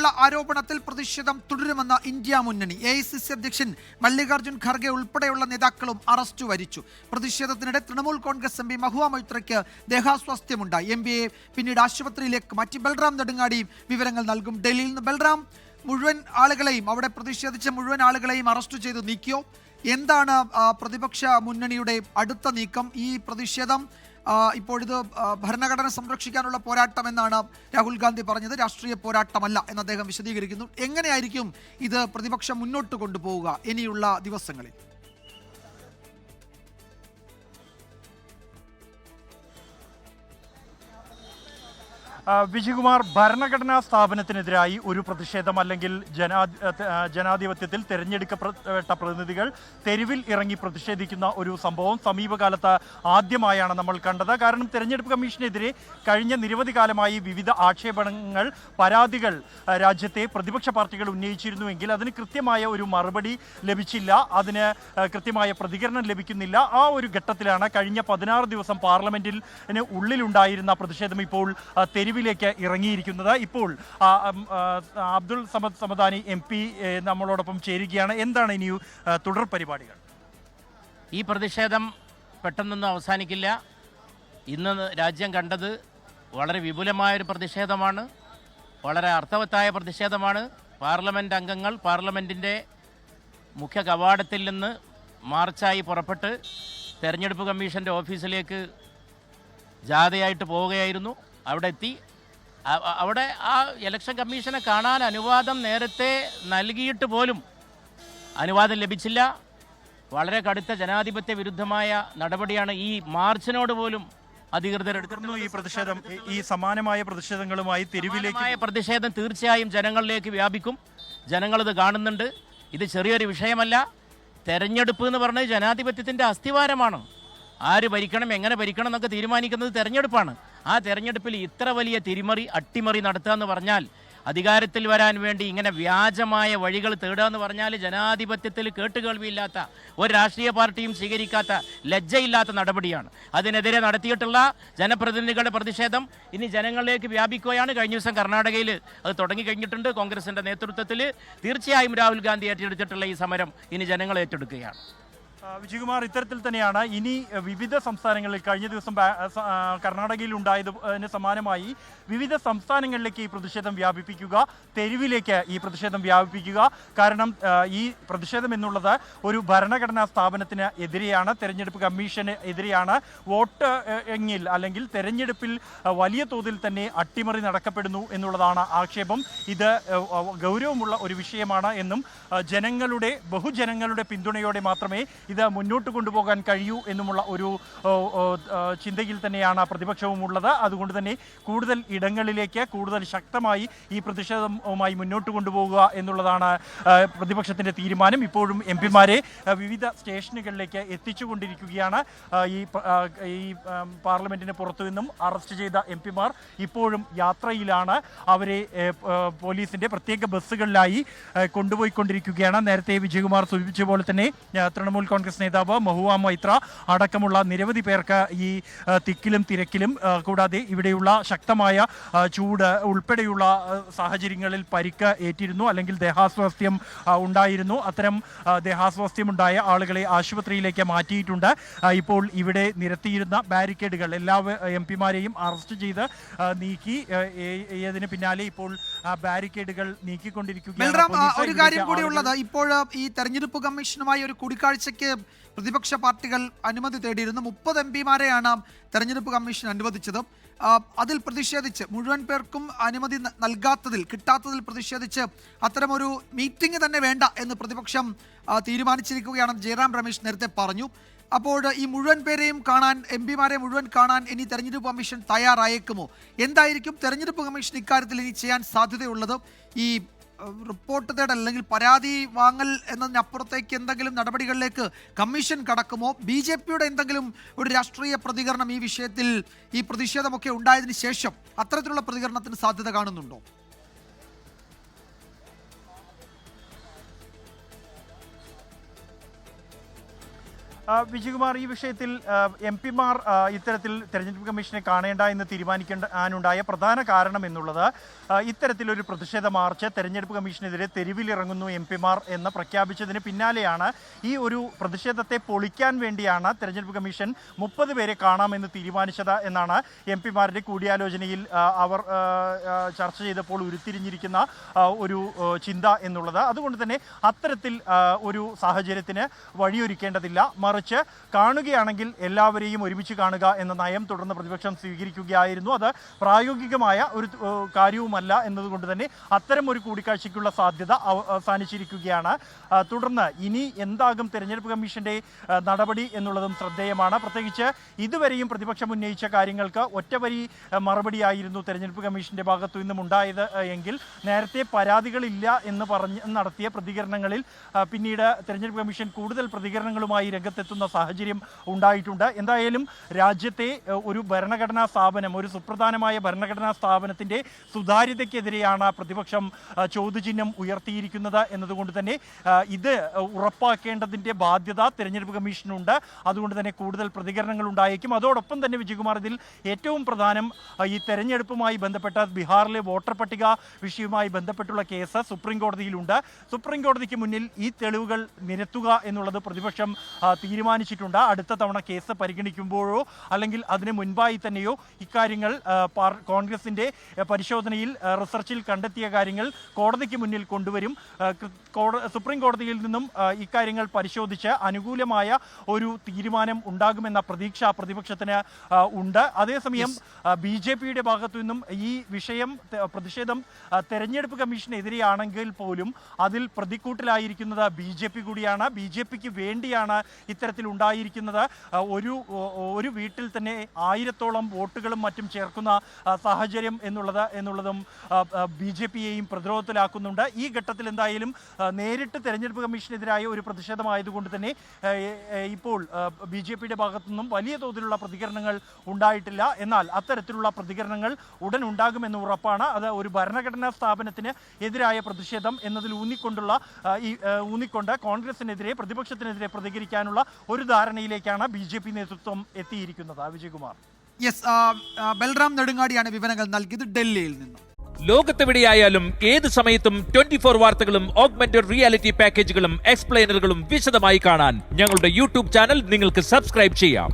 എന്നുള്ള ആരോപണത്തിൽ പ്രതിഷേധം തുടരുമെന്ന് ഇന്ത്യ മുന്നണി. AICC അധ്യക്ഷൻ മല്ലികാർജ്ജുൻ ഖർഗെ ഉൾപ്പെടെയുള്ള നേതാക്കളും അറസ്റ്റ് വരിച്ചു. പ്രതിഷേധത്തിനിടെ തൃണമൂൽ കോൺഗ്രസ് MP മഹുവ മൊയ്ത്രയ്ക്ക് ദേഹാസ്വാസ്ഥ്യമുണ്ടായി. MPയെ പിന്നീട് ആശുപത്രിയിലേക്ക് മാറ്റി. ബൽറാം നെടുങ്ങാടി വിവരങ്ങൾ നൽകും. ഡൽഹിയിൽ നിന്ന് ബൽറാം, മുഴുവൻ ആളുകളെയും, അവിടെ പ്രതിഷേധിച്ച മുഴുവൻ ആളുകളെയും അറസ്റ്റ് ചെയ്ത് നീക്കിയോ? എന്താണ് പ്രതിപക്ഷ മുന്നണിയുടെ അടുത്ത നീക്കം? ഈ പ്രതിഷേധം ഇപ്പോഴിത് ഭരണഘടന സംരക്ഷിക്കാനുള്ള പോരാട്ടം എന്നാണ് രാഹുൽ ഗാന്ധി പറഞ്ഞത്, രാഷ്ട്രീയ പോരാട്ടമല്ല എന്ന് അദ്ദേഹം വിശദീകരിക്കുന്നു. എങ്ങനെയായിരിക്കും ഇത് പ്രതിപക്ഷം മുന്നോട്ട് കൊണ്ടുപോവുക ഇനിയുള്ള ദിവസങ്ങളിൽ? വിജയകുമാർ, ഭരണഘടനാ സ്ഥാപനത്തിനെതിരായി ഒരു പ്രതിഷേധം അല്ലെങ്കിൽ ജനാധിപത്യത്തിൽ തിരഞ്ഞെടുക്കപ്പെട്ട പ്രതിനിധികൾ തെരുവിൽ ഇറങ്ങി പ്രതിഷേധിക്കുന്ന ഒരു സംഭവം സമീപകാലത്ത് ആദ്യമായാണ് നമ്മൾ കണ്ടത്. കാരണം തെരഞ്ഞെടുപ്പ് കമ്മീഷനെതിരെ കഴിഞ്ഞ നിരവധി കാലമായി വിവിധ ആക്ഷേപങ്ങൾ, പരാതികൾ രാജ്യത്തെ പ്രതിപക്ഷ പാർട്ടികൾ ഉന്നയിച്ചിരുന്നുവെങ്കിൽ അതിന് കൃത്യമായ ഒരു മറുപടി ലഭിച്ചില്ല, അതിന് കൃത്യമായ പ്രതികരണം ലഭിക്കുന്നില്ല. ആ ഒരു ഘട്ടത്തിലാണ് കഴിഞ്ഞ 16 ദിവസം പാർലമെന്റിന് ഉള്ളിലുണ്ടായിരുന്ന പ്രതിഷേധം ഇപ്പോൾ തെരുവിലേക്ക് ഇറങ്ങിയിരിക്കുന്നത്. ഇപ്പോൾ അബ്ദുൾ സമദ് സമദാനി MP നമ്മളോടൊപ്പം ചേരുകയാണ്. എന്താണ് ഇനി തുടർ പരിപാടികൾ? ഈ പ്രതിഷേധം പെട്ടെന്നൊന്നും അവസാനിക്കില്ല. ഇന്ന് രാജ്യം കണ്ടത് വളരെ വിപുലമായൊരു പ്രതിഷേധമാണ്, വളരെ അർത്ഥവത്തായ പ്രതിഷേധമാണ്. പാർലമെൻറ്റ് അംഗങ്ങൾ പാർലമെൻറ്റിൻ്റെ മുഖ്യ കവാടത്തിൽ നിന്ന് മാർച്ചായി പുറപ്പെട്ട് തെരഞ്ഞെടുപ്പ് കമ്മീഷൻ്റെ ഓഫീസിലേക്ക് ജാഥയായിട്ട് പോവുകയായിരുന്നു. അവിടെ എത്തി. അവിടെ ആ ഇലക്ഷൻ കമ്മീഷനെ കാണാൻ അനുവാദം നേരത്തെ നൽകിയിട്ട് പോലും അനുവാദം ലഭിച്ചില്ല. വളരെ കടുത്ത ജനാധിപത്യ വിരുദ്ധമായ നടപടിയാണ് ഈ മാർച്ചിനോട് പോലും അധികൃതർ എടുത്തിരുന്നു. ഈ പ്രതിഷേധം, ഈ സമാനമായ പ്രതിഷേധങ്ങളുമായി തെരുവിലേക്ക് പ്രതിഷേധം തീർച്ചയായും ജനങ്ങളിലേക്ക് വ്യാപിക്കും. ജനങ്ങളിത് കാണുന്നുണ്ട്. ഇത് ചെറിയൊരു വിഷയമല്ല. തെരഞ്ഞെടുപ്പ് എന്ന് പറഞ്ഞത് ജനാധിപത്യത്തിൻ്റെ അസ്ഥിവാരമാണ്. ആര് ഭരിക്കണം, എങ്ങനെ ഭരിക്കണം എന്നൊക്കെ തീരുമാനിക്കുന്നത് തെരഞ്ഞെടുപ്പാണ്. ആ തെരഞ്ഞെടുപ്പിൽ ഇത്ര വലിയ അട്ടിമറി നടത്തുക എന്ന് പറഞ്ഞാൽ, അധികാരത്തിൽ വരാൻ വേണ്ടി ഇങ്ങനെ വ്യാജമായ വഴികൾ തേടുക എന്ന് പറഞ്ഞാൽ ജനാധിപത്യത്തിൽ കേട്ടുകേൾവിയില്ലാത്ത, ഒരു രാഷ്ട്രീയ പാർട്ടിയും സ്വീകരിക്കാത്ത, ലജ്ജയില്ലാത്ത നടപടിയാണ്. അതിനെതിരെ നടത്തിയിട്ടുള്ള ജനപ്രതിനിധികളുടെ പ്രതിഷേധം ഇനി ജനങ്ങളിലേക്ക് വ്യാപിക്കുകയാണ്. കഴിഞ്ഞ ദിവസം കർണാടകയിൽ അത് തുടങ്ങിക്കഴിഞ്ഞിട്ടുണ്ട്. കോൺഗ്രസിൻ്റെ നേതൃത്വത്തിൽ തീർച്ചയായും രാഹുൽ ഗാന്ധി ഏറ്റെടുത്തിട്ടുള്ള ഈ സമരം ഇനി ജനങ്ങൾ ഏറ്റെടുക്കുകയാണ്. വിജയകുമാർ, ഇത്തരത്തിൽ തന്നെയാണ് ഇനി വിവിധ സംസ്ഥാനങ്ങളിൽ കഴിഞ്ഞ ദിവസം കർണാടകയിൽ ഉണ്ടായതിന് സമാനമായി വിവിധ സംസ്ഥാനങ്ങളിലേക്ക് ഈ പ്രതിഷേധം വ്യാപിപ്പിക്കുക, തെരുവിലേക്ക് ഈ പ്രതിഷേധം വ്യാപിപ്പിക്കുക. കാരണം ഈ പ്രതിഷേധം എന്നുള്ളത് ഒരു ഭരണഘടനാ സ്ഥാപനത്തിന് എതിരെയാണ്, തെരഞ്ഞെടുപ്പ് കമ്മീഷന് എതിരെയാണ്. വോട്ട് എങ്ങിൽ അല്ലെങ്കിൽ തെരഞ്ഞെടുപ്പിൽ വലിയ തോതിൽ തന്നെ അട്ടിമറി നടക്കപ്പെടുന്നു എന്നുള്ളതാണ് ആക്ഷേപം. ഇത് ഗൗരവമുള്ള ഒരു വിഷയമാണ് എന്നും ബഹുജനങ്ങളുടെ പിന്തുണയോടെ മാത്രമേ ഇത് മുന്നോട്ട് കൊണ്ടുപോകാൻ കഴിയൂ എന്നുമുള്ള ഒരു ചിന്തയിൽ തന്നെയാണ് പ്രതിപക്ഷവും ഉള്ളത്. അതുകൊണ്ട് തന്നെ കൂടുതൽ ഇടങ്ങളിലേക്ക് കൂടുതൽ ശക്തമായി ഈ പ്രതിഷേധവുമായി മുന്നോട്ട് കൊണ്ടുപോകുക എന്നുള്ളതാണ് പ്രതിപക്ഷത്തിൻ്റെ തീരുമാനം. ഇപ്പോഴും MPമാരെ വിവിധ സ്റ്റേഷനുകളിലേക്ക് എത്തിച്ചുകൊണ്ടിരിക്കുകയാണ്. ഈ പാർലമെന്റിന് പുറത്തു നിന്നും അറസ്റ്റ് ചെയ്ത MPമാർ ഇപ്പോഴും യാത്രയിലാണ്. അവരെ പോലീസിൻ്റെ പ്രത്യേക ബസ്സുകളിലായി കൊണ്ടുപോയിക്കൊണ്ടിരിക്കുകയാണ്. നേരത്തെ വിജയകുമാർ സൂചിപ്പിച്ച പോലെ തന്നെ തൃണമൂൽ കോൺഗ്രസ് നേതാവ് മഹുവ മൊയ്ത്ര അടക്കമുള്ള നിരവധി പേർക്ക് ഈ തിക്കിലും തിരക്കിലും, കൂടാതെ ഇവിടെയുള്ള ശക്തമായ ചൂട് ഉൾപ്പെടെയുള്ള സാഹചര്യങ്ങളിൽ പരിക്ക് ഏറ്റിരുന്നു, അല്ലെങ്കിൽ ദേഹാസ്വാസ്ഥ്യം ഉണ്ടായിരുന്നു. അത്തരം ദേഹാസ്വാസ്ഥ്യമുണ്ടായ ആളുകളെ ആശുപത്രിയിലേക്ക് മാറ്റിയിട്ടുണ്ട്. ഇപ്പോൾ ഇവിടെ നിരത്തിയിരുന്ന ബാരിക്കേഡുകൾ എല്ലാ MPമാരെയും അറസ്റ്റ് ചെയ്ത് നീക്കി. ഇതിന് പിന്നാലെ ഇപ്പോൾ ബാരിക്കേഡുകൾ നീക്കിക്കൊണ്ടിരിക്കുകയാണ്. ഒരു കാര്യം കൂടി ഉള്ളത്, ഇപ്പോൾ ഈ തെരഞ്ഞെടുപ്പ് കമ്മീഷനുമായി ഒരു കൂടിക്കാഴ്ചയ്ക്ക് പ്രതിപക്ഷ പാർട്ടികൾ അനുമതി തേടിയിരുന്നു. 30 MPമാരെയാണ് തെരഞ്ഞെടുപ്പ് കമ്മീഷൻ അനുവദിച്ചത്. അതിൽ പ്രതിഷേധിച്ച്, മുഴുവൻ പേർക്കും അനുമതി കിട്ടാത്തതിൽ പ്രതിഷേധിച്ച് അത്തരമൊരു മീറ്റിംഗ് തന്നെ വേണ്ട എന്ന് പ്രതിപക്ഷം തീരുമാനിച്ചിരിക്കുകയാണെന്ന് ജയറാം രമേശ് നേരത്തെ പറഞ്ഞു. അപ്പോൾ ഈ മുഴുവൻ പേരെയും കാണാൻ, MPമാരെ മുഴുവൻ കാണാൻ ഇനി തെരഞ്ഞെടുപ്പ് കമ്മീഷൻ തയ്യാറായേക്കുമോ? എന്തായിരിക്കും തെരഞ്ഞെടുപ്പ് കമ്മീഷൻ ഇക്കാര്യത്തിൽ ഇനി ചെയ്യാൻ സാധ്യതയുള്ളത്? ഈ റിപ്പോർട്ട് തേടൽ അല്ലെങ്കിൽ പരാതി വാങ്ങൽ എന്നതിനപ്പുറത്തേക്ക് എന്തെങ്കിലും നടപടികളിലേക്ക് കമ്മീഷൻ കടക്കുമോ? BJPയുടെ എന്തെങ്കിലും ഒരു രാഷ്ട്രീയ പ്രതികരണം ഈ വിഷയത്തിൽ, ഈ പ്രതിഷേധമൊക്കെ ഉണ്ടായതിനു ശേഷം അത്തരത്തിലുള്ള പ്രതികരണത്തിന് സാധ്യത കാണുന്നുണ്ടോ? വിജയകുമാർ, ഈ വിഷയത്തിൽ MP-മാർ ഇത്തരത്തിൽ തെരഞ്ഞെടുപ്പ് കമ്മീഷനെ കാണേണ്ട എന്ന് തീരുമാനിക്കാനുണ്ടായ പ്രധാന കാരണം എന്നുള്ളത് ഇത്തരത്തിലൊരു പ്രതിഷേധ മാർച്ച് തെരഞ്ഞെടുപ്പ് കമ്മീഷനെതിരെ തെരുവിലിറങ്ങുന്നു MP-മാർ എന്ന് പ്രഖ്യാപിച്ചതിന് പിന്നാലെയാണ് ഈ ഒരു പ്രതിഷേധത്തെ പൊളിക്കാൻ വേണ്ടിയാണ് തെരഞ്ഞെടുപ്പ് കമ്മീഷൻ 30 പേരെ കാണാമെന്ന് തീരുമാനിച്ചത് എന്നാണ് MP-മാരുടെ കൂടിയാലോചനയിൽ അവർ ചർച്ച ചെയ്തപ്പോൾ ഉരുത്തിരിഞ്ഞിരിക്കുന്ന ഒരു ചിന്ത എന്നുള്ളത്. അതുകൊണ്ട് തന്നെ അത്തരത്തിൽ ഒരു സാഹചര്യത്തിന് വഴിയൊരുക്കേണ്ടതില്ല. മറിച്ച് കാണുകയാണെങ്കിൽ എല്ലാവരെയും ഒരുമിച്ച് കാണുക എന്ന നയം തുടർന്ന് പ്രതിപക്ഷം സ്വീകരിക്കുകയായിരുന്നു. അത് പ്രായോഗികമായ ഒരു കാര്യവുമല്ല എന്നതുകൊണ്ട് തന്നെ അത്തരം ഒരു കൂടിക്കാഴ്ചയ്ക്കുള്ള സാധ്യത അവസാനിച്ചിരിക്കുകയാണ്. തുടർന്ന് ഇനി എന്താകും തെരഞ്ഞെടുപ്പ് കമ്മീഷന്റെ നടപടി എന്നുള്ളതും ശ്രദ്ധേയമാണ്. പ്രത്യേകിച്ച് ഇതുവരെയും പ്രതിപക്ഷം ഉന്നയിച്ച കാര്യങ്ങൾക്ക് ഒറ്റവരി മറുപടിയായിരുന്നു തെരഞ്ഞെടുപ്പ് കമ്മീഷന്റെ ഭാഗത്തു നിന്നും ഉണ്ടായത് എങ്കിൽ നേരത്തെ പരാതികളില്ല എന്ന് പറഞ്ഞ് നടത്തിയ പ്രതികരണങ്ങളിൽ പിന്നീട് തെരഞ്ഞെടുപ്പ് കമ്മീഷൻ കൂടുതൽ പ്രതികരണങ്ങളുമായി രംഗത്തെത്തുന്ന സാഹചര്യം ഉണ്ടായിട്ടുണ്ട്. എന്തായാലും രാജ്യത്തെ ഒരു ഭരണഘടനാ സ്ഥാപനം, ഒരു സുപ്രധാനമായ ഭരണഘടനാ സ്ഥാപനത്തിൻ്റെ സുതാര്യതയ്ക്കെതിരെയാണ് പ്രതിപക്ഷം ചോദ്യചിഹ്നം ഉയർത്തിയിരിക്കുന്നത് എന്നതുകൊണ്ട് തന്നെ ഇത് ഉറപ്പാക്കേണ്ടതിൻ്റെ ബാധ്യത തെരഞ്ഞെടുപ്പ് കമ്മീഷനുണ്ട്. അതുകൊണ്ട് തന്നെ കൂടുതൽ പ്രതികരണങ്ങൾ ഉണ്ടായേക്കും. അതോടൊപ്പം തന്നെ വിജയകുമാർ, ഇതിൽ ഏറ്റവും പ്രധാനം ഈ തെരഞ്ഞെടുപ്പുമായി ബന്ധപ്പെട്ട ബീഹാറിലെ വോട്ടർ പട്ടിക വിഷയവുമായി ബന്ധപ്പെട്ടുള്ള കേസ് സുപ്രീം കോടതിയിലുണ്ട്. സുപ്രീം കോടതിക്ക് മുന്നിൽ ഈ തെളിവുകൾ നിരത്തുക എന്നുള്ളത് പ്രതിപക്ഷം തീരുമാനിച്ചിട്ടുണ്ട്. അടുത്ത തവണ കേസ് പരിഗണിക്കുമ്പോഴോ അല്ലെങ്കിൽ അതിന് മുൻപായി തന്നെയോ ഇക്കാര്യങ്ങൾ കോൺഗ്രസിൻ്റെ പരിശോധനയിൽ റിസർച്ചിൽ കണ്ടെത്തിയ കാര്യങ്ങൾ കോടതിക്ക് മുന്നിൽ കൊണ്ടുവരും. സുപ്രീം കോടതിയിൽ നിന്നും ഇക്കാര്യങ്ങൾ പരിശോധിച്ച് അനുകൂലമായ ഒരു തീരുമാനം ഉണ്ടാകുമെന്ന പ്രതീക്ഷ പ്രതിപക്ഷത്തിന് ഉണ്ട്. അതേസമയം BJPയുടെ ഭാഗത്തു നിന്നും ഈ വിഷയം പ്രതിഷേധം തെരഞ്ഞെടുപ്പ് കമ്മീഷനെതിരെയാണെങ്കിൽ പോലും അതിൽ പ്രതിക്കൂട്ടിലായിരിക്കുന്നത് BJP കൂടിയാണ്. BJPക്ക് വേണ്ടിയാണ് ഇത്തരത്തിൽ ഉണ്ടായിരിക്കുന്നത്. ഒരു വീട്ടിൽ തന്നെ 1000-ഓളം വോട്ടുകളും മറ്റും ചേർക്കുന്ന സാഹചര്യം എന്നുള്ളതും BJPയെയും പ്രതിരോധത്തിലാക്കുന്നുണ്ട്. ഈ ഘട്ടത്തിൽ എന്തായാലും നേരിട്ട് തെരഞ്ഞെടുപ്പ് കമ്മീഷനെതിരായ ഒരു പ്രതിഷേധമായതുകൊണ്ട് തന്നെ ഇപ്പോൾ BJPയുടെ ഭാഗത്തു നിന്നും വലിയ തോതിലുള്ള പ്രതികരണങ്ങൾ ഉണ്ടായിട്ടില്ല. എന്നാൽ അത്തരത്തിലുള്ള പ്രതികരണങ്ങൾ ഉടൻ ഉണ്ടാകുമെന്ന് ഉറപ്പാണ്. അത് ഒരു ഭരണഘടനാ സ്ഥാപനത്തിന് എതിരായ പ്രതിഷേധം എന്നതിൽ ഊന്നിക്കൊണ്ട് കോൺഗ്രസിനെതിരെ, പ്രതിപക്ഷത്തിനെതിരെ പ്രതികരിക്കാനുള്ള ഒരു ധാരണയിലേക്കാണ് BJP നേതൃത്വം എത്തിയിരിക്കുന്നത്. വിജയകുമാർ. യെസ്, ബൽറാം നെടുങ്ങാടിയാണ് വിവരങ്ങൾ നൽകിയത് ഡൽഹിയിൽ നിന്നും. ലോകത്തെവിടെയായാലും ഏത് സമയത്തും 24 വാർത്തകളും ഓഗ്മെന്റഡ് റിയാലിറ്റി പാക്കേജുകളും എക്സ്പ്ലെയിനറുകളും വിശദമായി കാണാൻ ഞങ്ങളുടെ യൂട്യൂബ് ചാനൽ നിങ്ങൾക്ക് സബ്സ്ക്രൈബ് ചെയ്യാം.